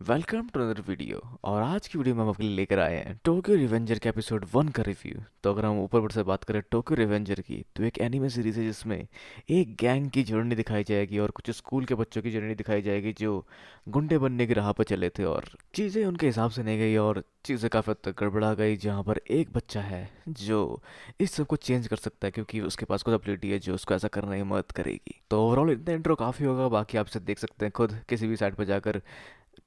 Welcome to another video. और आज की वीडियो में हम आपके लिए लेकर आए हैं टोक्यो रिवेंजर के एपिसोड 1 का रिव्यू। तो अगर हम ऊपर से बात करें टोक्यो रिवेंजर की, तो एक एनीमे सीरीज है जिसमें एक गैंग की जर्नी दिखाई जाएगी और कुछ स्कूल के बच्चों की जर्नी दिखाई जाएगी जो गुंडे बनने की राह पर चले थे और चीज़ें उनके हिसाब से नहीं गई और चीज़ें काफ़ी हद तक गड़बड़ा गई। जहाँ पर एक बच्चा है जो इस सब को चेंज कर सकता है क्योंकि उसके पास खुद एबिलिटी है जो उसको ऐसा करने में मदद करेगी। तो ओवरऑल इतना इंट्रो काफ़ी होगा, बाकी आप इसे देख सकते हैं खुद किसी भी साइट पर जाकर,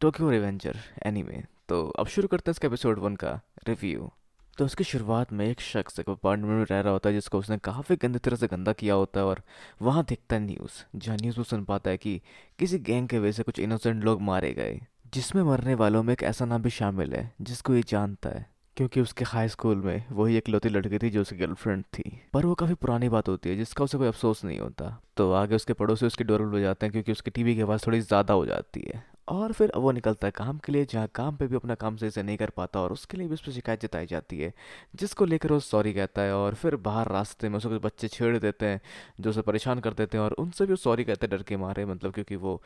टोक्यो रिवेंजर एनीमे। तो अब शुरू करते हैं इसके एपिसोड 1 का रिव्यू। तो उसकी शुरुआत में एक शख्स एक अपार्टमेंट में रह रहा होता है जिसको उसने काफ़ी गंदी तरह से गंदा किया होता है और वहाँ देखता है न्यूज़, जहाँ न्यूज़ में सुन पाता है कि किसी गैंग के वजह से कुछ इनोसेंट लोग मारे गए, जिसमें मरने वालों में एक ऐसा नाम भी शामिल है जिसको ये जानता है क्योंकि उसके हाई स्कूल में वही इकलौती लड़की थी जो उसकी गर्लफ्रेंड थी। पर वो काफ़ी पुरानी बात होती है जिसका उसे कोई अफसोस नहीं होता। तो आगे उसके पड़ोसी उसकी डोरबेल बजाते हैं क्योंकि उसकी टीवी की आवाज़ थोड़ी ज़्यादा हो जाती है। और फिर वो निकलता है काम के लिए, जहाँ काम पे भी अपना काम सही से नहीं कर पाता और उसके लिए भी उस पर शिकायत जताई जाती है, जिसको लेकर वो सॉरी कहता है। और फिर बाहर रास्ते में उसको कुछ बच्चे छेड़ देते हैं जो उसे परेशान कर देते हैं और उनसे भी वो सॉरी कहते हैं डर के मारे, मतलब क्योंकि वो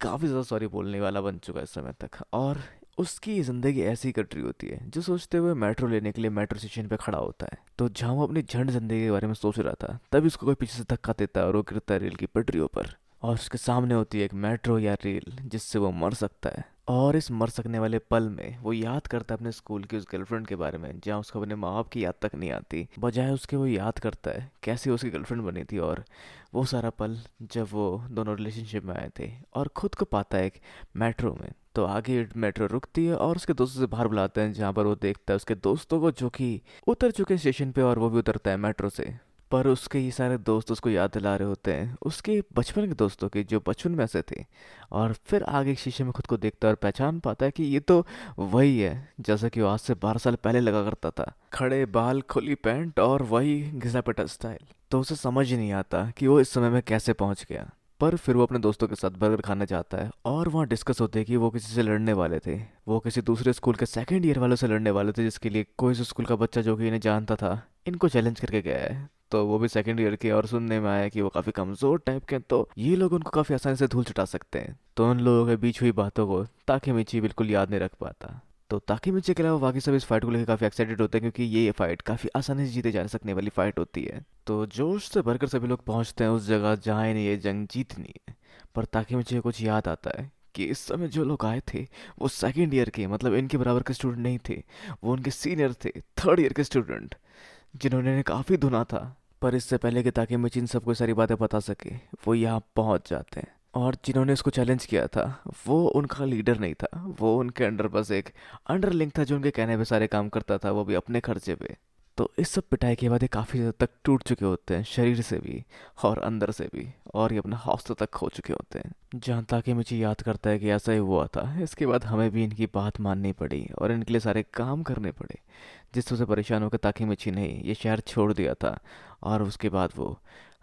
काफ़ी ज़्यादा सॉरी बोलने वाला बन चुका है इस समय तक। और उसकी ज़िंदगी ऐसी ही कट रही होती है जो सोचते हुए मेट्रो लेने के लिए मेट्रो स्टेशन पे खड़ा होता है। तो जहाँ वो अपनी झंड ज़िंदगी के बारे में सोच रहा था, तभी उसको कोई पीछे से धक्का देता है और वो गिरता है रेल की पटरियों पर। और उसके सामने होती है एक मेट्रो या रेल जिससे वो मर सकता है। और इस मर सकने वाले पल में वो याद करता है अपने स्कूल की उस गर्लफ्रेंड के बारे में, जहाँ उसको अपने माँ बाप की याद तक नहीं आती, बजाय उसके वो याद करता है कैसे उसकी गर्लफ्रेंड बनी थी और वो सारा पल जब वो दोनों रिलेशनशिप में आए थे। और खुद को पाता है एक मेट्रो में। तो आगे मेट्रो रुकती है और उसके दोस्तों से बाहर बुलाते हैं, जहाँ पर वो देखता है उसके दोस्तों को जो कि उतर चुके हैं स्टेशन पे और वो भी उतरता है मेट्रो से। पर उसके ये सारे दोस्त उसको याद दिला रहे होते हैं उसके बचपन के दोस्तों के जो बचपन में से थे। और फिर आगे एक शीशे में खुद को देखता है और पहचान पाता है कि ये तो वही है जैसा कि वो आज से 12 साल पहले लगा करता था, खड़े बाल, खुली पैंट और वही घिसा पिटा स्टाइल। तो उसे समझ ही नहीं आता कि वो इस समय में कैसे पहुंच गया। पर फिर वो अपने दोस्तों के साथ बर्गर खाना चाहता है और वहाँ डिस्कस होते हैं कि वो किसी से लड़ने वाले थे। वो किसी दूसरे स्कूल के सेकंड ईयर वालों से लड़ने वाले थे, जिसके लिए कोई इस स्कूल का बच्चा जो कि इन्हें जानता था इनको चैलेंज करके गया है। तो वो भी सेकंड ईयर के और सुनने में आया कि वो काफ़ी कमज़ोर टाइप के हैं, तो ये लोग उनको काफ़ी आसानी से धूल चटा सकते हैं। तो उन लोगों के बीच हुई बातों को ताकेमिची बिल्कुल याद नहीं रख पाता। तो ताकेमिची के अलावा बाकी सब इस फाइट को लेकर काफ़ी एक्साइटेड होते हैं क्योंकि ये फाइट काफ़ी आसानी से जीते जा सकने वाली फाइट होती है। तो जोश से भरकर सभी लोग पहुंचते हैं उस जगह जहाँ इन्हें ये जंग जीतनी है। पर ताकेमिची को कुछ याद आता है कि इस समय जो लोग आए थे वो सेकंड ईयर के, मतलब इनके बराबर के स्टूडेंट नहीं थे, वो उनके सीनियर थे, थर्ड ईयर के स्टूडेंट, जिन्होंने इन्हें काफ़ी धुना था। पर इससे पहले कि ताकि मिचिन सबको सारी बातें बता सके, वो यहाँ पहुँच जाते हैं। और जिन्होंने इसको चैलेंज किया था वो उनका लीडर नहीं था, वो उनके अंडर बस एक अंडरलिंक था जो उनके कहने पे सारे काम करता था, वो भी अपने खर्चे पे। तो इस सब पिटाई के बाद ये काफ़ी हद तक टूट चुके होते हैं, शरीर से भी और अंदर से भी, और ये अपना हौसला तक खो चुके होते हैं। जहाँ ताकि मुझे याद करता है कि ऐसा ही हुआ था, इसके बाद हमें भी इनकी बात माननी पड़ी और इनके लिए सारे काम करने पड़े, जिससे उसे परेशान होकर ताकि मिची ने ये शहर छोड़ दिया था। और उसके बाद वो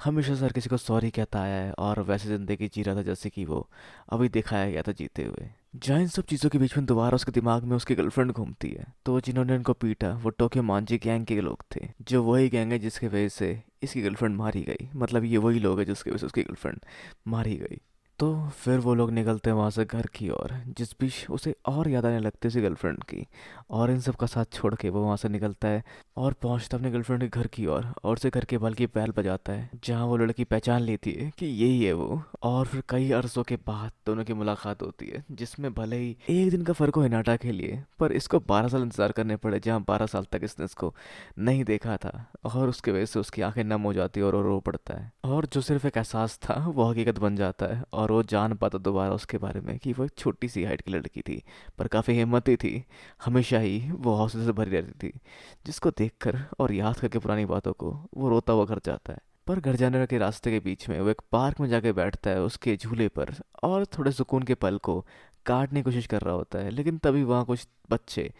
हमेशा से हर किसी को सॉरी कहता आया है और वैसे ज़िंदगी जी रहा था जैसे कि वो अभी दिखाया गया था जीते हुए। जहाँ इन सब चीज़ों के बीच में दोबारा उसके दिमाग में उसकी गर्लफ्रेंड घूमती है। तो जिन्होंने इनको पीटा वो टोक्यो मांजी गैंग के लोग थे, जो वही गैंग है जिसकी वजह से इसकी गर्लफ्रेंड मारी गई, मतलब ये वही लोग हैं जिसकी वजह से उसकी गर्लफ्रेंड मारी गई। तो फिर वो लोग निकलते हैं वहाँ से घर की ओर, जिस बीच उसे और याद आने लगती है उसकी गर्लफ्रेंड की। और इन सब का साथ छोड़ के वो वहाँ से निकलता है और पहुँचता है अपने गर्लफ्रेंड के घर की ओर और उसे घर के बाल की बैल बजाता है, जहाँ वो लड़की पहचान लेती है कि यही है वो। और फिर कई अरसों के बाद दोनों की मुलाकात होती है, जिसमें भले ही एक दिन का फ़र्क हो हिनाटा के लिए, पर इसको 12 साल इंतजार करने पड़े, जहाँ 12 साल तक इसने इसको नहीं देखा था। और उसकी वजह से उसकी आंखें नम हो जाती है और वो रो पड़ता है। और जो सिर्फ एक एहसास था वो हकीकत बन जाता है और वो जान पाता दोबारा उसके बारे में कि वो एक छोटी सी हाइट की लड़की थी, पर काफ़ी हिम्मती थी, हमेशा ही वो हौसले से भरी रहती थी, जिसको देखकर और याद करके पुरानी बातों को वो रोता हुआ घर जाता है। पर घर जाने के रास्ते के बीच में वो एक पार्क में जाके बैठता है उसके झूले पर और थोड़े सुकून के पल को काटने की कोशिश कर रहा होता है। लेकिन तभी वहाँ कुछ बच्चे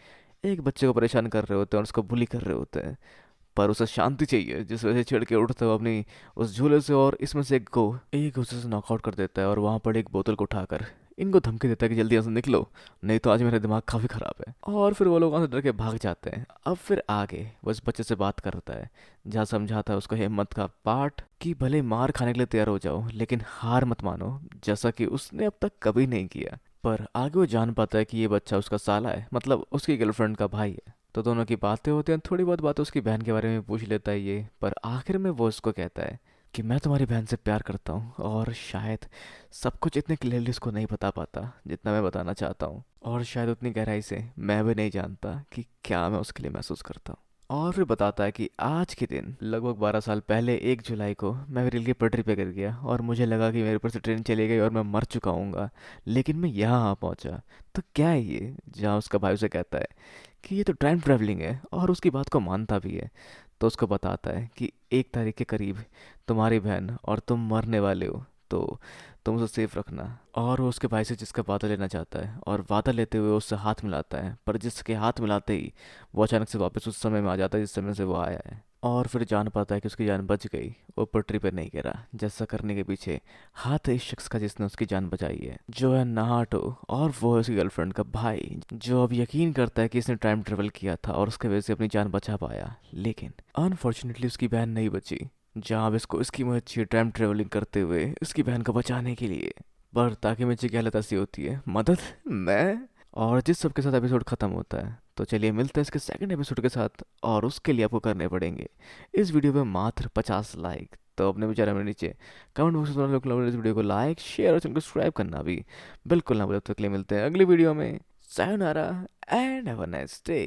एक बच्चे को परेशान कर रहे होते हैं और उसको बुली कर रहे होते हैं। पर उसे शांति चाहिए, जिस वजह से छिड़ के उठता है वो अपनी उस झूले से और इसमें से एक उसे नॉकआउट कर देता है और वहाँ पर एक बोतल को उठाकर इनको धमकी देता है कि जल्दी यहाँ से निकलो, नहीं तो आज मेरा दिमाग काफ़ी ख़राब है। और फिर वो लोग वहाँ से डर के भाग जाते हैं। अब फिर आगे वो इस बच्चे से बात करता है, जहाँ समझाता है उसको हिम्मत का पाठ कि भले मार खाने के लिए तैयार हो जाओ लेकिन हार मत मानो, जैसा कि उसने अब तक कभी नहीं किया। पर आगे वो जान पाता है कि ये बच्चा उसका साला है, मतलब उसकी गर्लफ्रेंड का भाई है। तो दोनों की बातें होती हैं, थोड़ी बहुत बातें उसकी बहन के बारे में पूछ लेता है ये, पर आखिर में वो उसको कहता है कि मैं तुम्हारी बहन से प्यार करता हूँ, और शायद सब कुछ इतने क्लियरली उसको नहीं बता पाता जितना मैं बताना चाहता हूँ, और शायद उतनी गहराई से मैं भी नहीं जानता कि क्या मैं उसके लिए महसूस करता हूँ। और फिर बताता है कि आज के दिन लगभग 12 साल पहले 1 जुलाई को मैं रेल की पटरी पे गिर गया, और मुझे लगा कि मेरे ऊपर से ट्रेन चली गई और मैं मर चुका हूँगा, लेकिन मैं यहाँ आ पहुँचा। तो क्या है ये, जहाँ उसका भाई उसे कहता है कि ये तो टाइम ट्रैवलिंग है, और उसकी बात को मानता भी है। तो उसको बताता है कि 1 तारीख के करीब तुम्हारी बहन और तुम मरने वाले हो, तो तुम उसे सेफ रखना। और वो उसके भाई से जिसका वादा लेना चाहता है, और वादा लेते हुए उससे हाथ मिलाता है, पर जिसके हाथ मिलाते ही वो अचानक से वापस उस समय में आ जाता है जिस समय से वो आया है। और फिर जान पाता है कि उसकी जान बच गई, वो पटरी पर नहीं गिरा। जैसा करने के पीछे हाथ है इस शख्स का जिसने उसकी जान बचाई है, जो है नाटो। और वो है उसकी गर्लफ्रेंड का भाई, जो अब यकीन करता है कि इसने टाइम ट्रेवल किया था और उसके वजह से अपनी जान बचा पाया। लेकिन अनफॉर्चुनेटली उसकी बहन नहीं बची, जहाँ अब इसको इसकी मदद चाहिए टाइम ट्रेवलिंग करते हुए इसकी बहन को बचाने के लिए। पर ताकि मुझे की हालत ऐसी होती है, मदद मैं। और जिस सबके साथ एपिसोड ख़त्म होता है, तो चलिए मिलते हैं इसके सेकंड एपिसोड के साथ, और उसके लिए आपको करने पड़ेंगे इस वीडियो पे मात्र 50 लाइक। तो अपने विचार में नीचे कमेंट बॉक्स में लोग इस वीडियो को लाइक शेयर और चैनल को सब्सक्राइब करना भी बिल्कुल ना भूलें। तब तक के लिए मिलते हैं अगली वीडियो में। Sayonara and have a nice day.